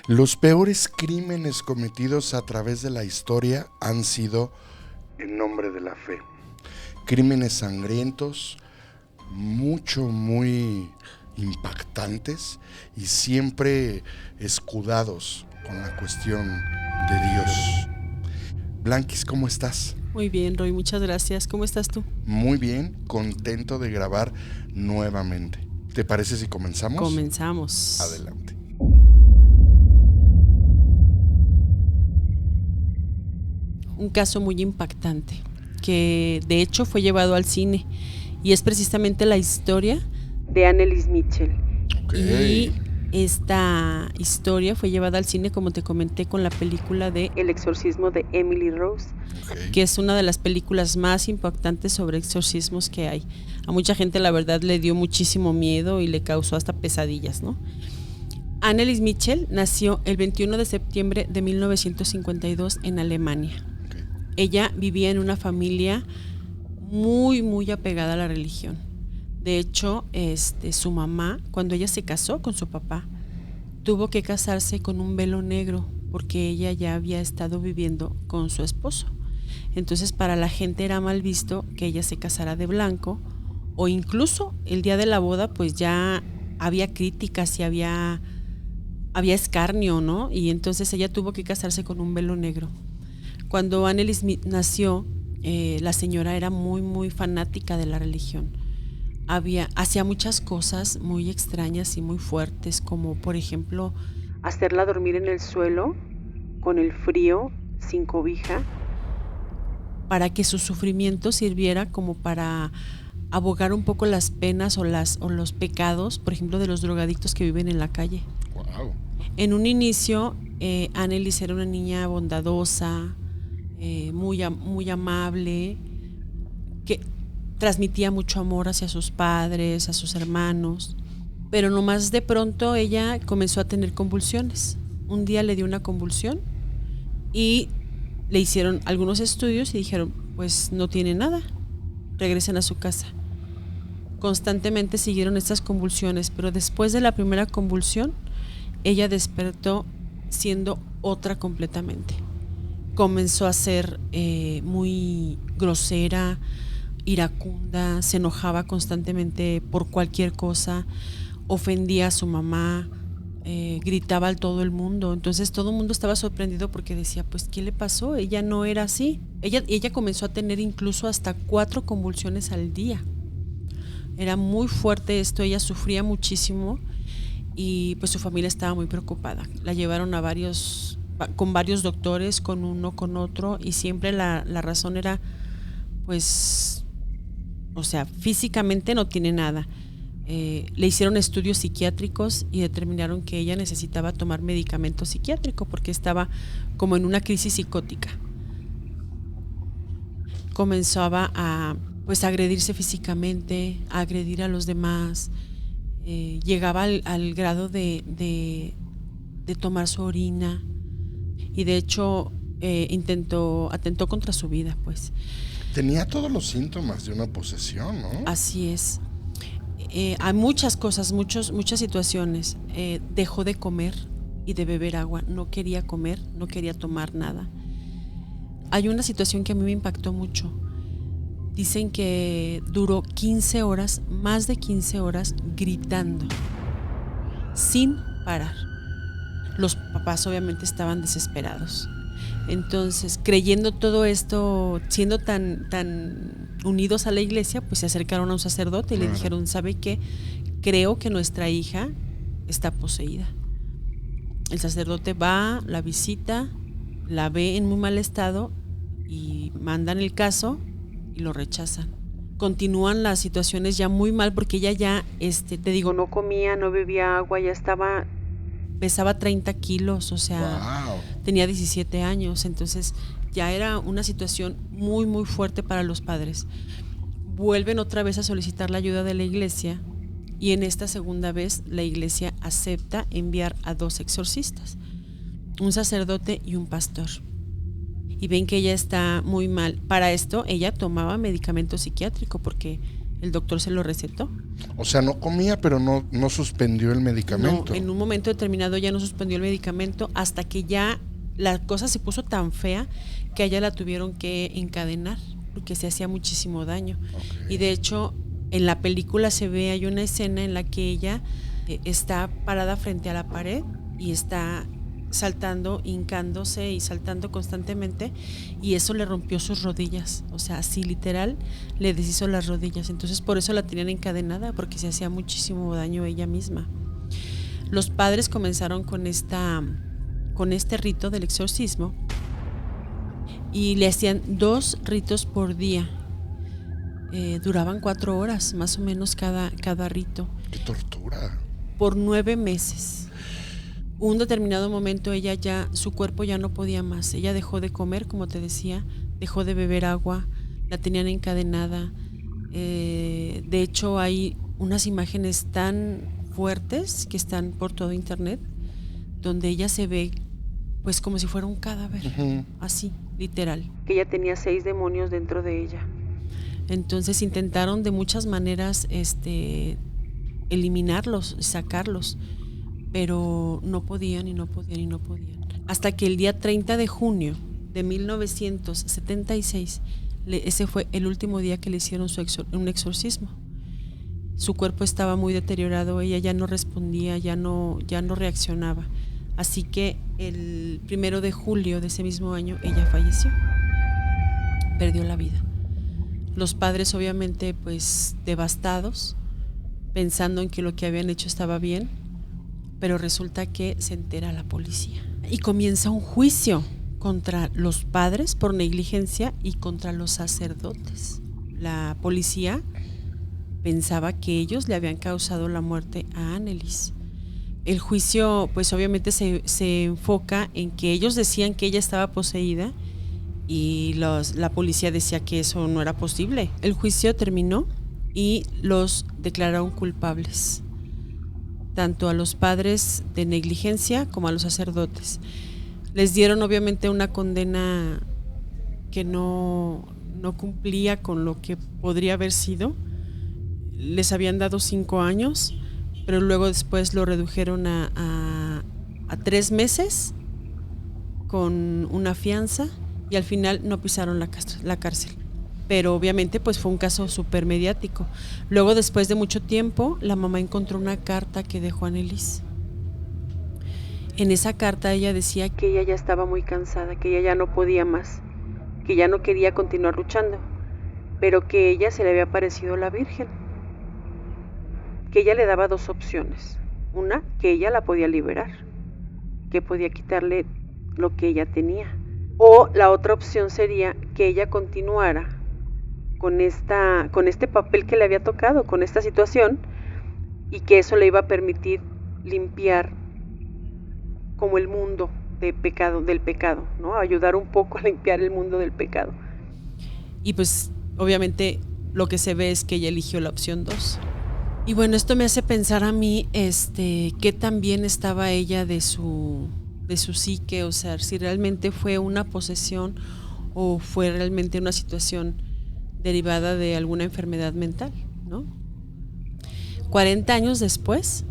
Los peores crímenes cometidos a través de la historia han sido en nombre de la fe. Crímenes sangrientos, muy impactantes y siempre escudados con la cuestión de Dios. Blanquis, ¿cómo estás? Muy bien, Roy, muchas gracias. ¿Cómo estás tú? Muy bien, contento de grabar nuevamente. ¿Te parece si comenzamos? Comenzamos. Adelante. Un caso muy impactante que de hecho fue llevado al cine y es precisamente la historia de Anneliese Mitchell. Okay. Y esta historia fue llevada al cine, como te comenté, con la película de El exorcismo de Emily Rose, que es una de las películas más impactantes sobre exorcismos que hay. A mucha gente la verdad le dio muchísimo miedo y le causó hasta pesadillas, ¿no? Anneliese Mitchell nació el 21 de septiembre de 1952 en Alemania. Ella vivía en una familia muy apegada a la religión. De hecho, su mamá, cuando ella se casó con su papá, tuvo que casarse con un velo negro porque ella ya había estado viviendo con su esposo. Entonces, para la gente era mal visto que ella se casara de blanco, o incluso el día de la boda, pues ya había críticas y había escarnio, ¿no? Y entonces ella tuvo que casarse con un velo negro. Cuando Anneliese nació, la señora era muy fanática de la religión. Hacía muchas cosas muy extrañas y muy fuertes, como por ejemplo hacerla dormir en el suelo con el frío, sin cobija, para que su sufrimiento sirviera como para abogar un poco las penas o los pecados, por ejemplo, de los drogadictos que viven en la calle. Wow. En un inicio, Anneliese era una niña bondadosa, muy amable, que transmitía mucho amor hacia sus padres, a sus hermanos, pero nomás de pronto ella comenzó a tener convulsiones. Un día le dio una convulsión y le hicieron algunos estudios y dijeron, pues no tiene nada, regresen a su casa. Constantemente siguieron estas convulsiones, pero después de la primera convulsión, ella despertó siendo otra completamente. Comenzó a ser muy grosera, iracunda, se enojaba constantemente por cualquier cosa, ofendía a su mamá, gritaba a todo el mundo. Entonces todo el mundo estaba sorprendido porque decía, pues ¿qué le pasó? Ella no era así. Ella comenzó a tener incluso hasta 4 convulsiones al día. Era muy fuerte esto, ella sufría muchísimo y pues su familia estaba muy preocupada. La llevaron con varios doctores, con uno, con otro, y siempre la razón era, pues, o sea, físicamente no tiene nada. Le hicieron estudios psiquiátricos y determinaron que ella necesitaba tomar medicamento psiquiátrico porque estaba como en una crisis psicótica. Comenzaba a agredirse físicamente, a agredir a los demás. Llegaba al grado de tomar su orina y de hecho atentó contra su vida, pues. Tenía todos los síntomas de una posesión, ¿no? Así es. Hay muchas cosas, muchas situaciones. Dejó de comer y de beber agua. No quería comer, no quería tomar nada. Hay una situación que a mí me impactó mucho. Dicen que duró 15 horas, más de 15 horas, gritando, sin parar. Los papás obviamente estaban desesperados. Entonces, creyendo todo esto, siendo tan unidos a la iglesia, pues se acercaron a un sacerdote y le dijeron, ¿sabe qué? Creo que nuestra hija está poseída. El sacerdote va, la visita, la ve en muy mal estado y mandan el caso y lo rechazan. Continúan las situaciones ya muy mal porque ella ya, te digo, no comía, no bebía agua, ya pesaba 30 kilos, o sea, wow. Tenía 17 años, entonces ya era una situación muy fuerte para los padres. Vuelven otra vez a solicitar la ayuda de la iglesia y en esta segunda vez la iglesia acepta enviar a 2 exorcistas, un sacerdote y un pastor. Y ven que ella está muy mal. Para esto ella tomaba medicamento psiquiátrico porque el doctor se lo recetó. O sea, no comía, pero no suspendió el medicamento. No, en un momento determinado ya no suspendió el medicamento hasta que ya la cosa se puso tan fea que a ella la tuvieron que encadenar porque se hacía muchísimo daño. Okay. Y de hecho, en la película se ve, hay una escena en la que ella está parada frente a la pared y está saltando, hincándose y saltando constantemente, y eso le rompió sus rodillas, o sea, así literal le deshizo las rodillas. Entonces por eso la tenían encadenada, porque se hacía muchísimo daño ella misma. Los padres comenzaron con este rito del exorcismo y le hacían 2 ritos por día. Duraban 4 horas más o menos cada rito. ¡Qué tortura! Por 9 meses. Un determinado momento su cuerpo ya no podía más. Ella dejó de comer, como te decía, dejó de beber agua, la tenían encadenada. De hecho, hay unas imágenes tan fuertes que están por todo internet, donde ella se ve pues como si fuera un cadáver, así, literal. Que ella tenía 6 demonios dentro de ella. Entonces intentaron de muchas maneras eliminarlos, sacarlos, pero no podían. Hasta que el día 30 de junio de 1976, ese fue el último día que le hicieron un exorcismo. Su cuerpo estaba muy deteriorado, ella ya no respondía, ya no reaccionaba. Así que el 1 de julio de ese mismo año ella falleció, perdió la vida. Los padres obviamente pues devastados, pensando en que lo que habían hecho estaba bien, pero resulta que se entera la policía y comienza un juicio contra los padres por negligencia y contra los sacerdotes. La policía pensaba que ellos le habían causado la muerte a Anneliese. El juicio pues obviamente se enfoca en que ellos decían que ella estaba poseída y la policía decía que eso no era posible. El juicio terminó y los declararon culpables, tanto a los padres de negligencia como a los sacerdotes. Les dieron obviamente una condena que no cumplía con lo que podría haber sido. Les habían dado 5 años, pero luego después lo redujeron a 3 meses con una fianza y al final no pisaron la cárcel. Pero obviamente pues fue un caso súper mediático. Luego, después de mucho tiempo, la mamá encontró una carta que dejó Anneliese. En esa carta ella decía que ella ya estaba muy cansada, que ella ya no podía más, que ya no quería continuar luchando, pero que ella se le había aparecido la Virgen, que ella le daba 2 opciones. Una, que ella la podía liberar, que podía quitarle lo que ella tenía, o la otra opción sería que ella continuara con este papel que le había tocado, con esta situación, y que eso le iba a permitir limpiar como el mundo del pecado, ¿no? Ayudar un poco a limpiar el mundo del pecado. Y pues obviamente lo que se ve es que ella eligió la opción 2. Y bueno, esto me hace pensar a mí qué tan bien estaba ella de su psique, o sea, si realmente fue una posesión o fue realmente una situación derivada de alguna enfermedad mental, ¿no? 40 años después,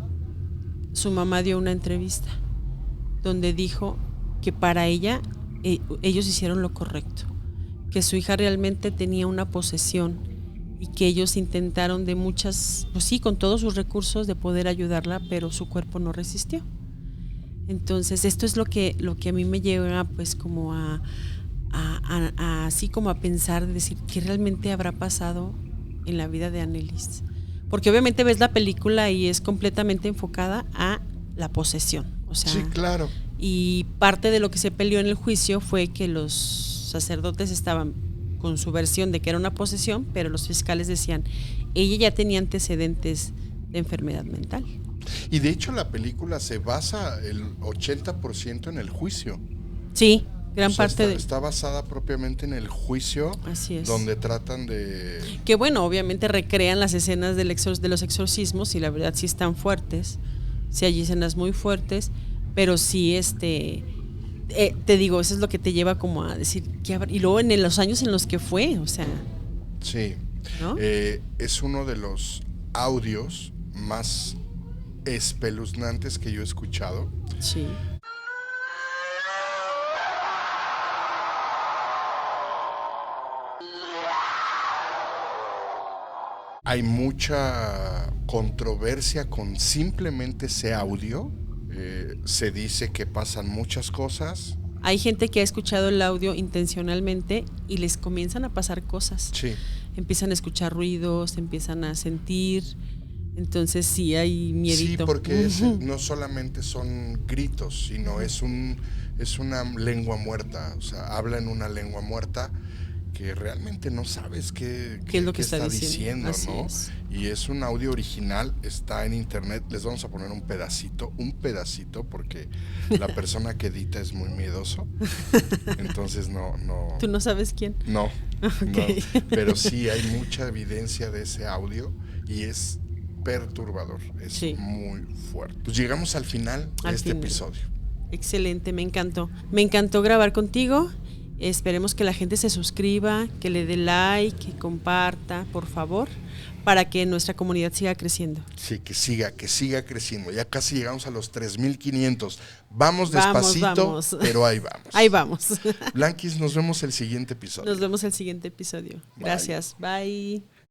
su mamá dio una entrevista donde dijo que para ella ellos hicieron lo correcto, que su hija realmente tenía una posesión y que ellos intentaron de muchas, pues sí, con todos sus recursos de poder ayudarla, pero su cuerpo no resistió. Entonces esto es lo que a mí me lleva pues como así como a pensar, decir qué realmente habrá pasado en la vida de Anneliese, porque obviamente ves la película y es completamente enfocada a la posesión, o sea, sí, claro. Y parte de lo que se peleó en el juicio fue que los sacerdotes estaban con su versión de que era una posesión, pero los fiscales decían ella ya tenía antecedentes de enfermedad mental. Y de hecho la película se basa el 80% en el juicio. Sí, gran parte está basada propiamente en el juicio. Así es. Donde tratan de... Que bueno, obviamente recrean las escenas de los exorcismos y la verdad sí están fuertes. Sí hay escenas muy fuertes, pero sí te digo, eso es lo que te lleva como a decir y luego en los años en los que fue, o sea. Sí. ¿no? Es uno de los audios más espeluznantes que yo he escuchado. Sí. Hay mucha controversia con simplemente ese audio. Se dice que pasan muchas cosas. Hay gente que ha escuchado el audio intencionalmente y les comienzan a pasar cosas. Sí. Empiezan a escuchar ruidos, empiezan a sentir. Entonces sí hay miedito. Sí, porque no solamente son gritos, sino es una lengua muerta. O sea, habla en una lengua muerta que realmente no sabes qué es lo que está diciendo, ¿no? Es. Y es un audio original, está en internet. Les vamos a poner un pedacito, porque la persona que edita es muy miedoso. Entonces no. ¿Tú no sabes quién? No, Okay. no. Pero sí hay mucha evidencia de ese audio y es perturbador, es Sí. muy fuerte. Pues llegamos al final de este episodio. Excelente, me encantó. Me encantó grabar contigo. Esperemos que la gente se suscriba, que le dé like, que comparta, por favor, para que nuestra comunidad siga creciendo. Sí, que siga creciendo. Ya casi llegamos a los 3,500. Vamos despacito, vamos. Pero ahí vamos. Ahí vamos. Blanquis, nos vemos el siguiente episodio. Nos vemos el siguiente episodio. Gracias. Bye.